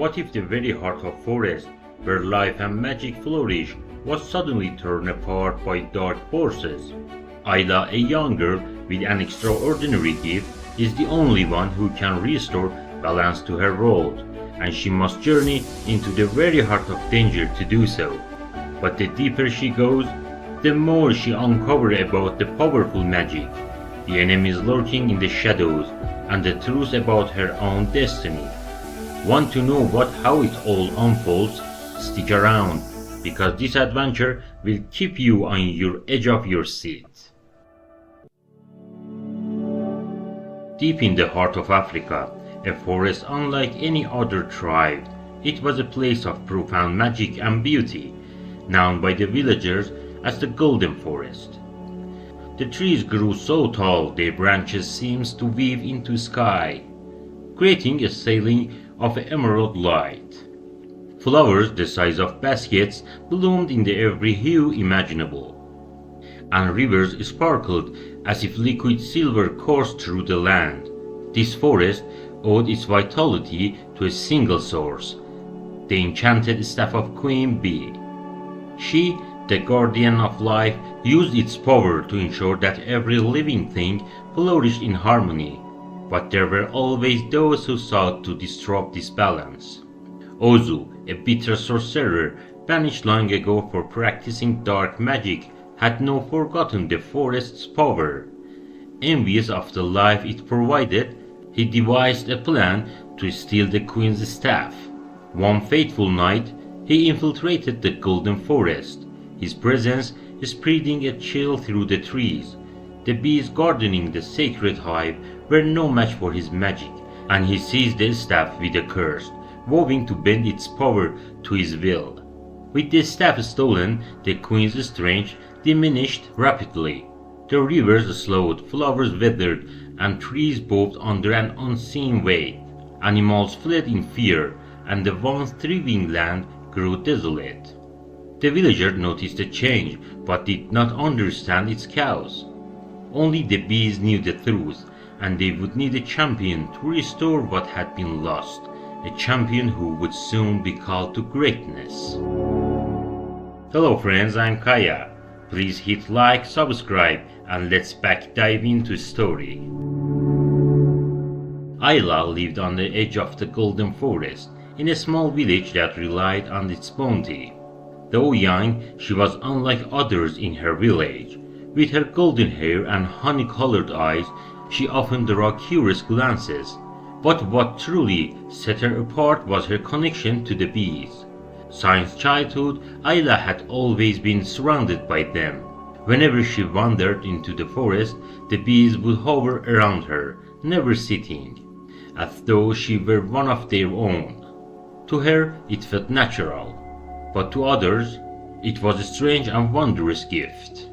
What if the very heart of forest, where life and magic flourish, was suddenly torn apart by dark forces? Ayla, a young girl with an extraordinary gift, is the only one who can restore balance to her world, and she must journey into the very heart of danger to do so. But the deeper she goes, the more she uncovers about the powerful magic, the enemies lurking in the shadows, and the truth about her own destiny. Want to know how it all unfolds? Stick around, because this adventure will keep you on your edge of your seat. Deep in the heart of Africa, a forest unlike any other thrived. It was a place of profound magic and beauty, known by the villagers as the Golden Forest. The trees grew so tall their branches seemed to weave into sky, creating a ceiling of emerald light. Flowers the size of baskets bloomed in every hue imaginable, and rivers sparkled as if liquid silver coursed through the land. This forest owed its vitality to a single source, the enchanted staff of Queen Bee. She, the guardian of life, used its power to ensure that every living thing flourished in harmony, but there were always those who sought to disrupt this balance. Ozu, a bitter sorcerer banished long ago for practicing dark magic, had not forgotten the forest's power. Envious of the life it provided, he devised a plan to steal the queen's staff. One fateful night, he infiltrated the Golden Forest, his presence spreading a chill through the trees. The bees gardening the sacred hive were no match for his magic, and he seized the staff with a curse, vowing to bend its power to his will. With the staff stolen, the queen's strength diminished rapidly. The rivers slowed, flowers withered, and trees bowed under an unseen weight. Animals fled in fear, and the once thriving land grew desolate. The villagers noticed the change, but did not understand its cause. Only the bees knew the truth, and they would need a champion to restore what had been lost, a champion who would soon be called to greatness. Hello friends, I'm Kaya. Please hit like, subscribe, and let's dive into story. Ayla lived on the edge of the Golden Forest, in a small village that relied on its bounty. Though young, she was unlike others in her village. With her golden hair and honey-colored eyes, she often drew curious glances. But what truly set her apart was her connection to the bees. Since childhood, Ayla had always been surrounded by them. Whenever she wandered into the forest, the bees would hover around her, never sitting, as though she were one of their own. To her, it felt natural, but to others, it was a strange and wondrous gift.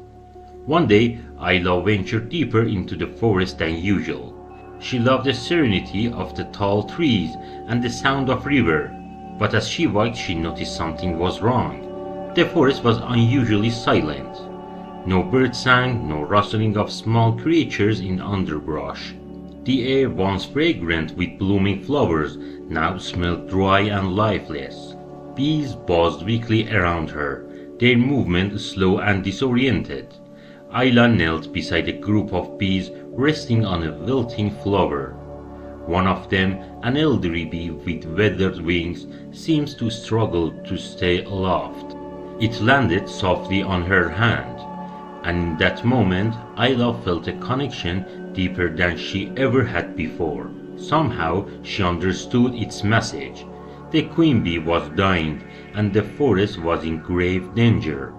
One day, Ayla ventured deeper into the forest than usual. She loved the serenity of the tall trees and the sound of river, but as she walked she noticed something was wrong. The forest was unusually silent. No bird sang, no rustling of small creatures in underbrush. The air, once fragrant with blooming flowers, now smelled dry and lifeless. Bees buzzed weakly around her, their movement slow and disoriented. Ayla knelt beside a group of bees resting on a wilting flower. One of them, an elderly bee with weathered wings, seems to struggle to stay aloft. It landed softly on her hand, and in that moment Ayla felt a connection deeper than she ever had before. Somehow she understood its message. The queen bee was dying, and the forest was in grave danger.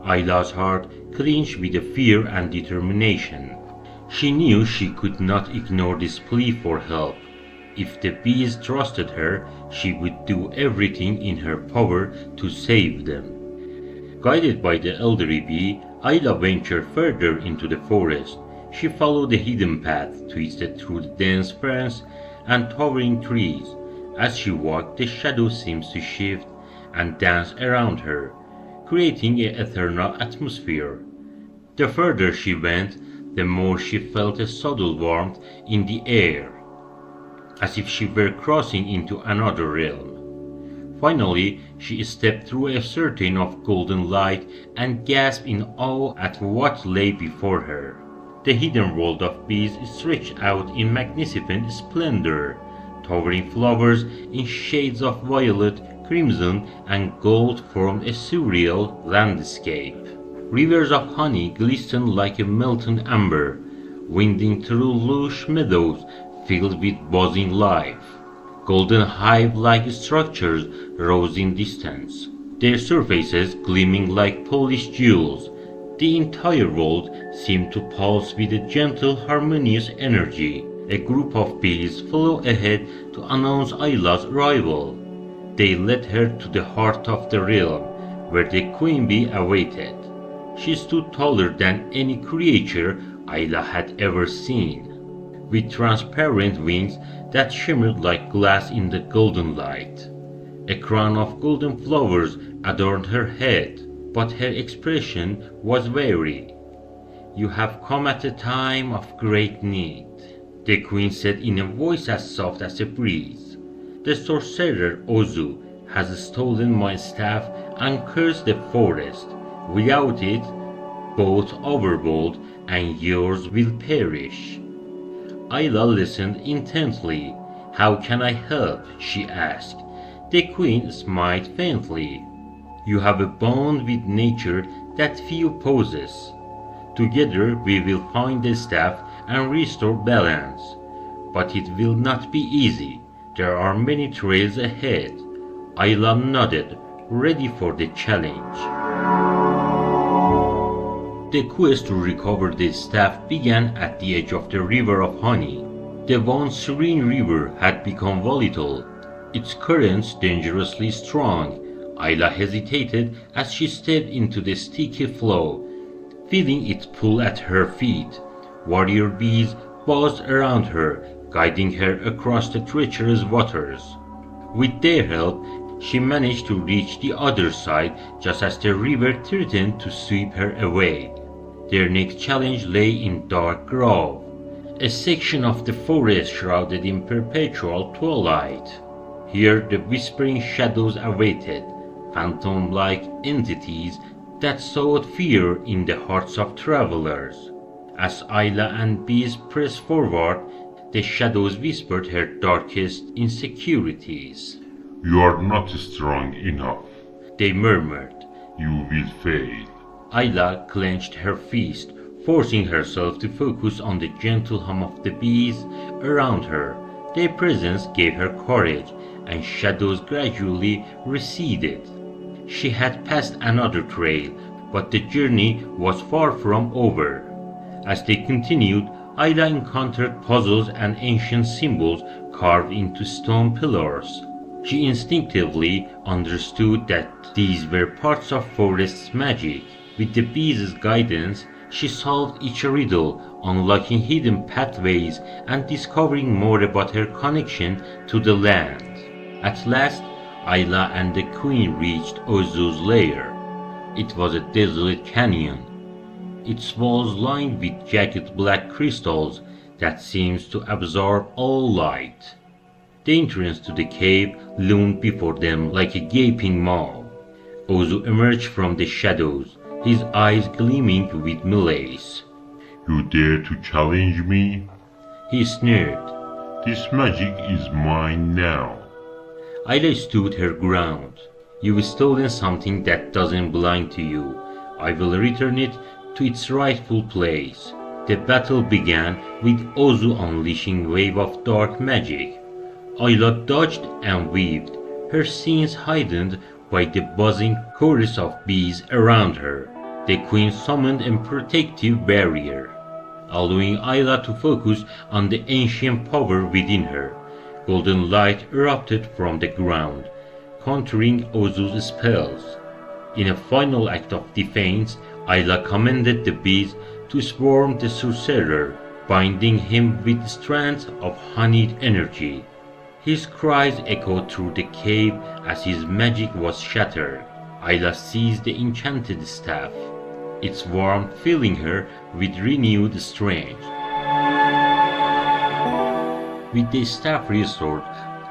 Ayla's heart clenched with fear and determination. She knew she could not ignore this plea for help. If the bees trusted her, she would do everything in her power to save them. Guided by the elderly bee, Ayla ventured further into the forest. She followed the hidden path, twisted through the dense ferns and towering trees. As she walked, the shadow seemed to shift and dance around her, creating an eternal atmosphere. The further she went, the more she felt a subtle warmth in the air, as if she were crossing into another realm. Finally, she stepped through a curtain of golden light and gasped in awe at what lay before her. The hidden world of bees stretched out in magnificent splendor. Towering flowers in shades of violet, crimson, and gold formed a surreal landscape. Rivers of honey glistened like a melted amber, winding through lush meadows filled with buzzing life. Golden hive-like structures rose in distance, their surfaces gleaming like polished jewels. The entire world seemed to pulse with a gentle, harmonious energy. A group of bees flew ahead to announce Ayla's arrival. They led her to the heart of the realm, where the queen bee awaited. She stood taller than any creature Ayla had ever seen, with transparent wings that shimmered like glass in the golden light. A crown of golden flowers adorned her head, but her expression was weary. "You have come at a time of great need," the queen said in a voice as soft as a breeze. "The sorcerer Ozu has stolen my staff and cursed the forest. Without it, both our world and yours will perish." Ayla listened intently. "How can I help?" she asked. The queen smiled faintly. "You have a bond with nature that few possess. Together we will find the staff and restore balance. But it will not be easy. There are many trails ahead." Ayla nodded, ready for the challenge. The quest to recover the staff began at the edge of the river of honey. The once serene river had become volatile, its currents dangerously strong. Ayla hesitated as she stepped into the sticky flow, feeling it pull at her feet. Warrior bees buzzed around her, guiding her across the treacherous waters. With their help, she managed to reach the other side just as the river threatened to sweep her away. Their next challenge lay in Dark Grove, a section of the forest shrouded in perpetual twilight. Here the whispering shadows awaited, phantom-like entities that sowed fear in the hearts of travelers. As Ayla and bees pressed forward, the shadows whispered her darkest insecurities. "You are not strong enough," they murmured. "You will fail." Ayla clenched her fist, forcing herself to focus on the gentle hum of the bees around her. Their presence gave her courage, and shadows gradually receded. She had passed another trail, but the journey was far from over. As they continued, Ayla encountered puzzles and ancient symbols carved into stone pillars. She instinctively understood that these were parts of forest's magic. With the bees' guidance, she solved each riddle, unlocking hidden pathways and discovering more about her connection to the land. At last, Ayla and the queen reached Ozu's lair. It was a desolate canyon, its walls lined with jagged black crystals that seemed to absorb all light. The entrance to the cave loomed before them like a gaping maw. Ozu emerged from the shadows, his eyes gleaming with malice. "You dare to challenge me?" He sneered. "This magic is mine now." Ayla stood her ground. "You've stolen something that doesn't belong to you. I will return it to its rightful place." The battle began with Ozu unleashing a wave of dark magic. Ayla dodged and weaved, her scenes heightened by the buzzing chorus of bees around her. The queen summoned a protective barrier, allowing Ayla to focus on the ancient power within her. Golden light erupted from the ground, countering Ozu's spells. In a final act of defense, Ayla commanded the bees to swarm the sorcerer, binding him with strands of honeyed energy. His cries echoed through the cave as his magic was shattered. Ayla seized the enchanted staff, its warmth filling her with renewed strength. With the staff restored,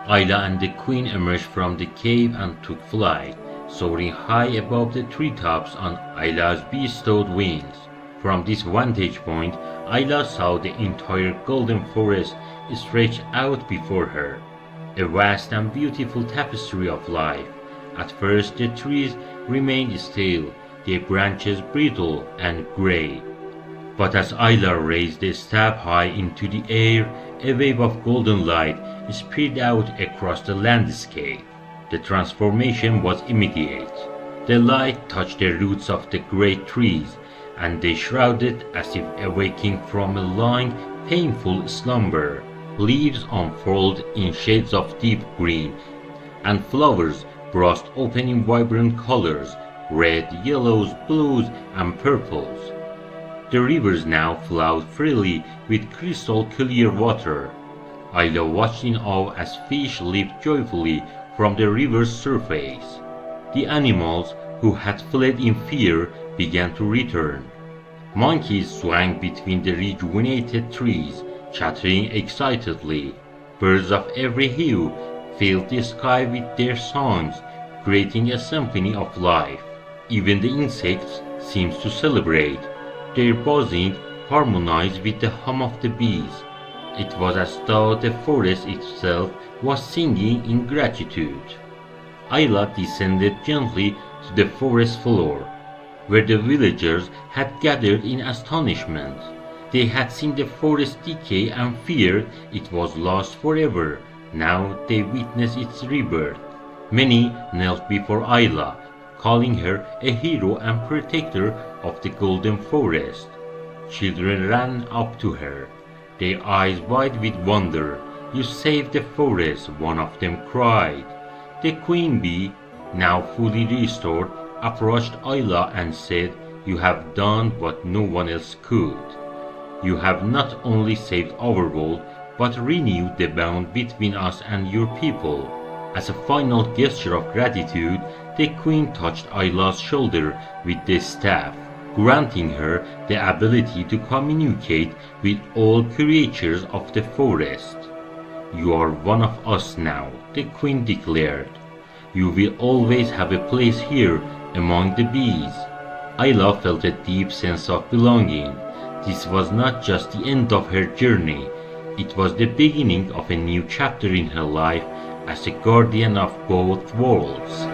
Ayla and the queen emerged from the cave and took flight, soaring high above the treetops on Ayla's bestowed wings. From this vantage point, Ayla saw the entire golden forest stretched out before her, a vast and beautiful tapestry of life. At first the trees remained still, their branches brittle and grey. But as Ayla raised the staff high into the air, a wave of golden light spread out across the landscape. The transformation was immediate. The light touched the roots of the great trees, and they shrouded as if awaking from a long, painful slumber. Leaves unfurled in shades of deep green, and flowers burst open in vibrant colors, red, yellows, blues, and purples. The rivers now flowed freely with crystal clear water. Ayla watched in awe as fish leaped joyfully from the river's surface. The animals who had fled in fear began to return. Monkeys swung between the rejuvenated trees, chattering excitedly. Birds of every hue filled the sky with their songs, creating a symphony of life. Even the insects seemed to celebrate. Their buzzing harmonized with the hum of the bees. It was as though the forest itself was singing in gratitude. Ayla descended gently to the forest floor, where the villagers had gathered in astonishment. They had seen the forest decay and feared it was lost forever. Now they witnessed its rebirth. Many knelt before Ayla, calling her a hero and protector of the golden forest. Children ran up to her, their eyes wide with wonder. "You saved the forest," one of them cried. The queen bee, now fully restored, approached Ayla and said, "You have done what no one else could. You have not only saved our world, but renewed the bond between us and your people." As a final gesture of gratitude, the queen touched Ayla's shoulder with the staff, granting her the ability to communicate with all creatures of the forest. "You are one of us now," the queen declared. "You will always have a place here among the bees." Ayla felt a deep sense of belonging. This was not just the end of her journey, it was the beginning of a new chapter in her life as a guardian of both worlds.